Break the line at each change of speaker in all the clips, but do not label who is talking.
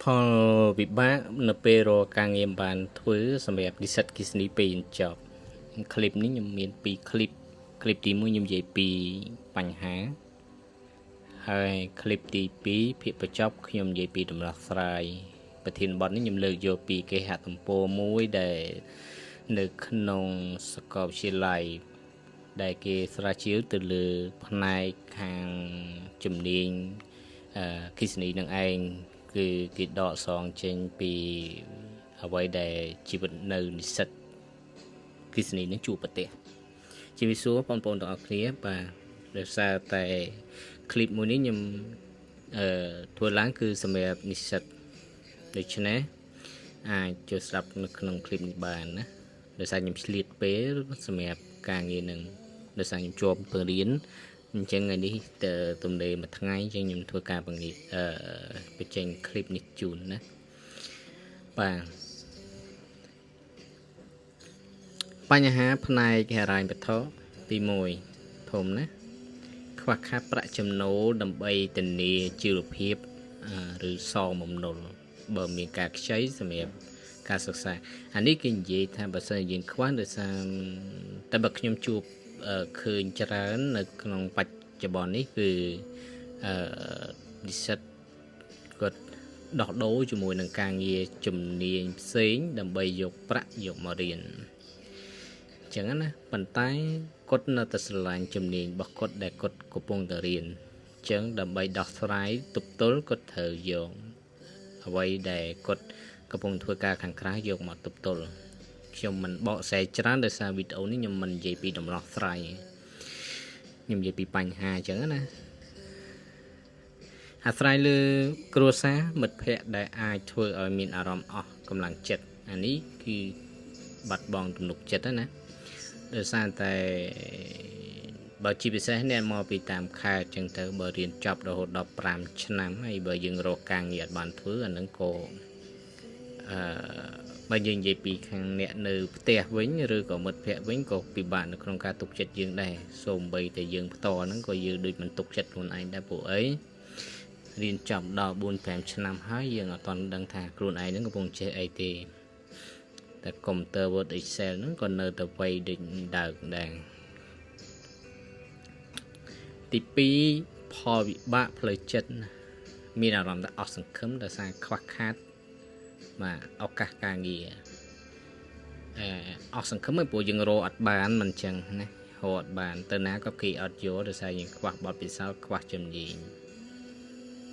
ផលវិបាកនៅពេលរកការងារបានធ្វើសម្រាប់និស្សិតគិសនីពេលចប់คลิปនេះខ្ញុំមាន2คลิปទី1ខ្ញុំនិយាយពីបញ្ហាហើយคลิปទី2ភាគបញ្ចប់ខ្ញុំនិយាយពីដំណោះស្រាយប្រធានបទនេះខ្ញុំលើកយកពីគេហទំព័រមួយដែលនៅក្នុងសាកលវិទ្យាល័យដែលគេស្រាវជ្រាវទៅលើផ្នែកខាងជំនាញគិសនីនឹងឯងគឺគេដកសងចេញពីអ្វីដែលជីវិតនៅនិស្សិតគិសនីនឹងជួបប្រទេសជាវិសុវបងប្អូនទាំងអស់គ្នាបាទដោយសារតែคลิปមួយនេះខ្ញុំធ្វើឡើងគឺសម្រាប់និស្សិតដូច្នេះអាចចូលស្ដាប់នៅក្នុងคลิปនេះបានណាដោយសារខ្ញុំឆ្លៀតពេលសម្រាប់ការងារនឹងដោយសារខ្ញុំជាប់ពង្រៀនអញ្ចឹងថ្ងៃនេះទៅទំនេរមួយថ្ងៃអញ្ចឹងខ្ញុំធ្វើការបង្រៀនបញ្ចេញคลิปនេះជូនណាបាទបញ្ហាផ្នែកហិរញ្ញវត្ថុទី1ធំណាខ្វះខាតប្រាក់ចំណូលដើម្បីធានាជីវភាពឬសងបំណុលបើមានការខ្ចីសម្រាប់ការសិក្សាអានេះគេនិយាយថាបើសិនជាយើងខ្វះដោយសារតែបើខ្ញុំជួបឃើញច្រើននៅក្នុងបច្ចុប្បន្ននេះគឺនិស្សិតគាត់ដោះដូរជាមួយនឹងការងារជំនាញផ្សេងដើម្បីយកប្រាក់យកមករៀនអញ្ចឹងណាប៉ុន្តែគាត់នៅតែស្រឡាញ់ជំនាញរបស់គាត់ដែលគាត់កំពុងតែរៀនអញ្ចឹងដើម្បីដោះស្រាយទប់ទល់គាត់ត្រូវយកអ្វីដែលគាត់កំពុងធ្វើការខាងក្រៅយកមកទប់ទល់ខ្ញុំមិនបកស្រាយច្រើនដោយសារវីដេអូនេះខ្ញុំមិននិយាយពីដំណោះស្រាយខ្ញុំនិយាយពីបញ្ហាអញ្ចឹងណាអាស្រ័យលើគ្រួសារមិត្តភ័ក្តិដែលអាចធ្វើឲ្យមានអារម្មណ៍អស់កម្លាំងចិត្តអានេះគឺបាត់បង់ទំនុកចិត្តណាដោយសារតែបើជាពិសេសអ្នកមកពីតាមខេត្តអញ្ចឹងទៅបើរៀនចប់រហូតដល់5ឆ្នាំហើយបើយើងរកការងារអត់បានធ្វើអានឹងក៏បើយើងនិយាយពីខាងអ្នកនៅផ្ទះវិញឬក៏មិត្តភ័ក្តិវិញក៏ពិបាកនៅក្នុងការទុកចិត្តយើងដែរសូម្បីតែយើងផ្ទាល់ហ្នឹងក៏យើងដូចមិនទុកចិត្តខ្លួនឯងដែរព្រោះអីរៀនចប់ដល់ 4-5 ឆ្នាំហើយយើងអត់ទាន់ដឹងថាខ្លួនឯងហ្នឹងកំពុងចេះអីទេតែ Computer Word Excel ហ្នឹងក៏នៅតែវៃដូចដើកដែរទី2ផលវិបាកផ្លូវចិត្តមានអារម្មណ៍ថាអស់សង្ឃឹមដោយសារខ្វះខាតបាទឱកាសការងារអស់សង្ឃឹមព្រោះយើងរកអត់បានមិនចឹងណារកអត់បានទៅណាក៏គេអត់យកដោយសារយើងខ្វះបទពិសោធន៍ខ្វះជំនាញ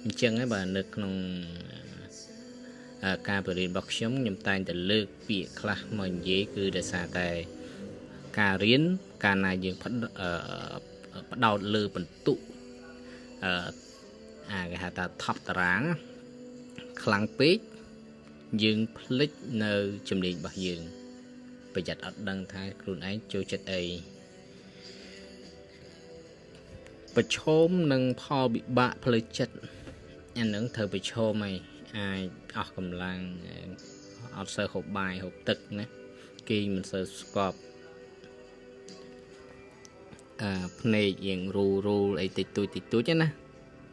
អញ្ចឹងហើយបាទនៅក្នុងការបរិញ្ញាបត្រខ្ញុំតែងតែលើកពាក្យខ្លះមកនិយាយគឺដោយសារតែការរៀនកាលណាយើងផ្ដោតលើបន្ទុកគេហៅថាថប់តារាងខ្លាំងពេកយើងភ្លេចនៅជំនាញរបស់យើងប្រយ័ត្នអត់ដឹងថាខ្លួនឯងចូលចិត្តអីប្រឈមនឹងផលវិបាកផ្លូវចិត្តអានឹងត្រូវប្រឈមហើយអាចអស់កម្លាំងអត់សូវហូបបាយហូបទឹកណាគេមិនសូវស្កប់ភ្នែកយើងរូអីតិចតួចណា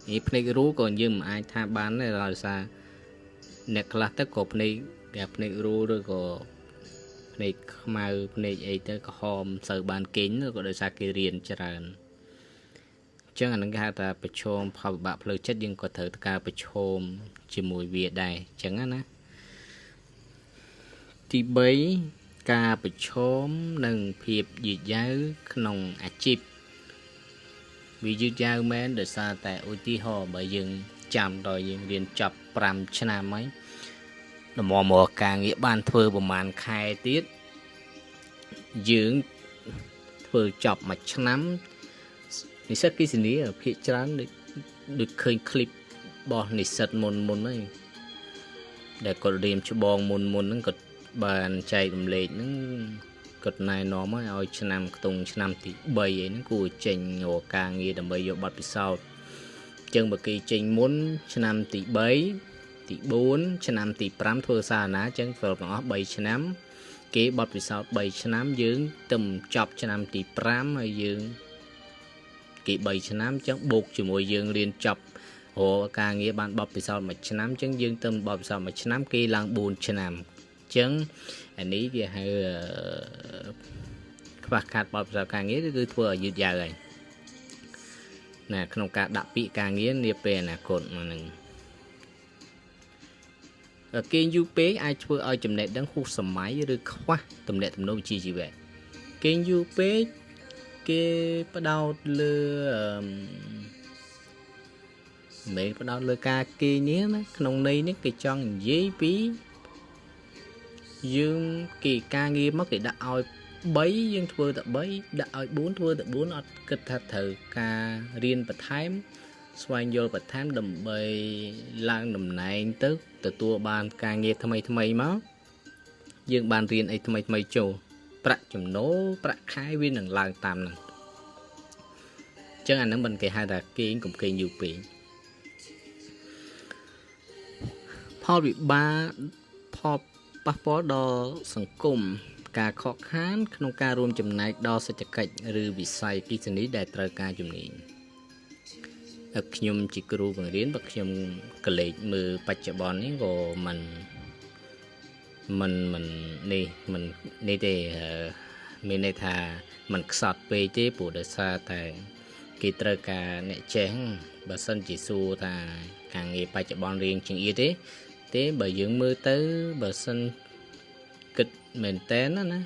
នេះភ្នែករូក៏យើងមិនអាចថាបានដែរដោយសារអ្នកខ្លះទៅក៏ភ្នែករូឬក៏ភ្នែកខ្មៅភ្នែកអីទៅក្រហមសូវបានគេងក៏ដោយសារគេរៀនច្រើនអញ្ចឹងអានឹងគេហៅថាប្រឈមផលវិបាកផ្លូវចិត្តយើងក៏ត្រូវការប្រឈមជាមួយវាដែរអញ្ចឹងណាទី3ការប្រឈមនឹងភាពយឺតយ៉ាវក្នុងអាជីពវាយឺតយ៉ាវមែនដោយសារតែឧទាហរណ៍បើយើងចាំដល់យើងរៀនចប់5ឆ្នាំហើយដំណមកការងារបានធ្វើប្រហែលខែទៀតយើងធ្វើចប់មួយឆ្នាំនិស្សិតគិសនីភាគច្រើនដូចឃើញคลิปរបស់និស្សិតមុនហ្នឹងដែលគាត់រៀនច្បងមុនហ្នឹងគាត់បានចែករំលែកហ្នឹងគាត់ណែនាំឲ្យឆ្នាំខ្ទង់ឆ្នាំទី3អីហ្នឹងគួរចេញរកការងារដើម្បីយកបទពិសោធន៍អញ្ចឹងបើគេចេញមុនឆ្នាំទី3ទី4ឆ្នាំទី5ធ្វើសារណាអញ្ចឹងសរុបទាំងអស់3ឆ្នាំគេបទពិសោធន៍3ឆ្នាំយើងទៅចប់ឆ្នាំទី5ហើយយើងគេ3ឆ្នាំអញ្ចឹងបូកជាមួយយើងរៀនចប់ ព្រោះការងារបានបបពិសោធន៍មួយឆ្នាំអញ្ចឹងយើងទៅបបពិសោធន៍មួយឆ្នាំគេឡើង4ឆ្នាំអញ្ចឹងអានេះគេហៅខ្វះខាតបបពិសោធន៍ការងារគឺធ្វើឲ្យយឺតយ៉ាវហើយណាក្នុងការដាក់ពាក្យការងារនាពេលអនាគតហ្នឹងគេយូរពេកអាចធ្វើឲ្យចំណេះដឹងហួសសម័យឬខ្វះទំនាក់ទំនងវិជ្ជាជីវៈគេយូរពេកគេផ្ដោតលើមិនផ្ដោតលើការគេនេះណាក្នុងន័យនេះគេចង់និយាយពីយើងគេការងារមកគេដាក់ឲ្យ3យើងធ្វើតែ3ដាក់ឲ្យ4ធ្វើតែ4អត់គិតថាត្រូវការរៀនបន្ថែមស្វែងយល់បន្ថែមដើម្បីឡើងតំណែងទៅទទួលបានការងារថ្មីមកយើងបានរៀនអីថ្មីចូលប្រាក់ចំណូលប្រាក់ខែវានឹងឡើងតាមហ្នឹងអញ្ចឹងអាហ្នឹងមិនគេហៅថាគេងកុំគេងយូរពេកផលវិបាកផលប៉ះពាល់ដល់សង្គមការខកខានក្នុងការរួមចំណែកដល់សេដ្ឋកិច្ចឬវិស័យអគ្គិសនីដែលត្រូវការជំនាញខ្ញុំជាគ្រូបង្រៀនបើខ្ញុំកលេចមើលបច្ចុប្បន្ននេះក៏មិននេះទេមានន័យថាมันខ្សត់ពេកទេព្រោះដោយសារតែគេត្រូវការអ្នកចេះបើសិនជាសួរថាការងារបច្ចុប្បន្នរៀងជាងទេបើយើងមើលទៅបើសិនគិតមែនតើណា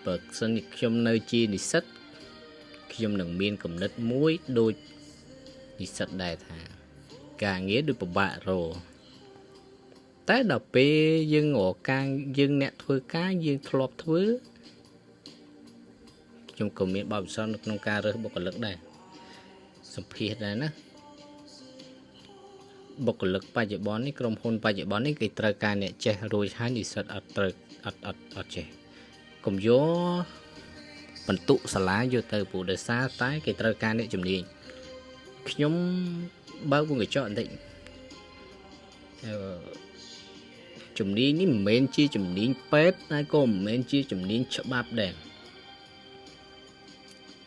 បើសិនជាខ្ញុំនៅជានិស្សិតខ្ញុំនឹងមានគំនិតមួយដូចនិស្សិតដែរថាការងារដូចពិបាករកតែដល់ពេលយើងរកការយើងអ្នកធ្វើការយើងធ្លាប់ធ្វើខ្ញុំក៏មានបទពិសោធន៍នៅក្នុងការរើសបុគ្គលិកដែរសម្ភាសដែរណាបុគ្គលិកបច្ចុប្បន្ននេះក្រុមហ៊ុនបច្ចុប្បន្ននេះគេត្រូវការអ្នកចេះរួចហើយនិស្សិតអត់ត្រូវអត់ចេះកុំយកបន្ទុកសាលាយកទៅព្រោះដោយសារតែគេត្រូវការអ្នកជំនាញខ្ញុំបើកវងកញ្ចក់បន្តិចជំនាញនេះមិនមែនជាជំនាញពេទ្យហើយក៏មិនមែនជាជំនាញច្បាប់ដែរ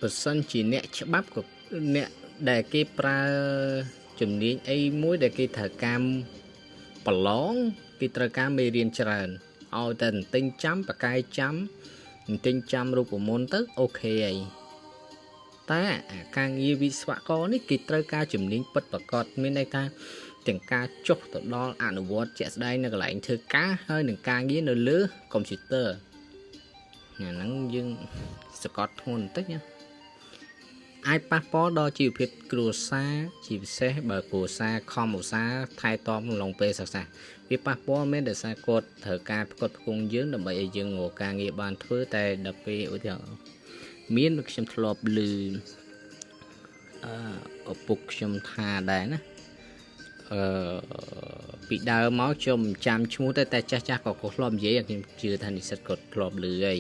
បើសិនជាអ្នកច្បាប់ក៏អ្នកដែលគេប្រើជំនាញអីមួយដែលគេត្រូវការប្រឡងគេត្រូវការមេរៀនច្រើនឲ្យតែទិញចាំបកាយចាំទិញចាំរូបមន្តទៅអូខេហើយតែការងារវិស្វករនេះគេត្រូវការជំនាញពិតប្រាកដមានន័យថាទាំងការចុះទៅដល់អនុវត្តជាក់ស្ដែងនៅកន្លែងធ្វើការហើយនឹងការងារនៅលើកុំព្យូទ័រអាហ្នឹងយើងសកត់ធ្ងន់បន្តិចណាអាចប៉ះពាល់ដល់ជីវភាពគ្រួសារជាពិសេសបើគ្រួសារខំឧស្សាហ៍ថែទាំក្នុងឡុងពេលសិក្សាវាប៉ះពាល់មែនដោយសារគាត់ត្រូវការផ្គត់ផ្គង់យើងដើម្បីឲ្យយើងរកការងារបានធ្វើតែដល់ពេលឧទាហរណ៍មានខ្ញុំធ្លាប់ឮឪពុកខ្ញុំថាដែរណាពីដើមមកខ្ញុំចាំឈ្មោះតែចាស់ក៏គាត់ធ្លាប់និយាយខ្ញុំជឿថានិស្សិតគាត់ធ្លាប់ឮហើយ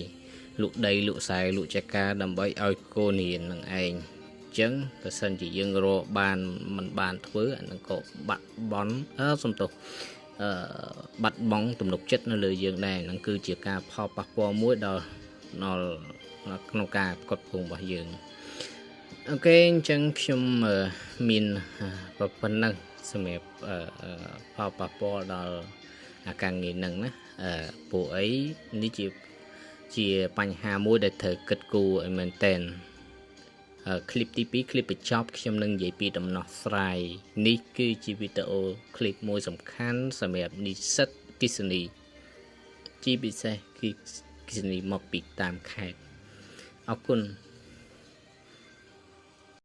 លក់ដីលក់ខ្សែលក់ចកាដើម្បីឲ្យកូនរៀននឹងឯងចឹងបើសិនជាយើងរកបានមិនបានធ្វើអានឹងក៏បាត់បង់សំទោសបាត់បង់ទំនុកចិត្តនៅលើយើងដែរហ្នឹងគឺជាការផលប៉ះពាល់មួយដល់ក្នុងការផ្គត់ផ្គង់របស់យើងអូខេអញ្ចឹងខ្ញុំមានប៉ុណ្ណឹងសម្រាប់ផលប៉ះពាល់ដល់ការងារហ្នឹងណាពួកអីនេះជាបញ្ហាមួយដែលត្រូវគិតគូរឲ្យមែនតែនคลิปទី2คลิปបញ្ចប់ខ្ញុំនឹងនិយាយពីដំណោះស្រាយនេះគឺជាវីដេអូคลิปមួយសំខាន់សម្រាប់និស្សិតអគ្គិសនីជាពិសេសគឺអគ្គិសនីមកពីតាមខេត្តអរគុណ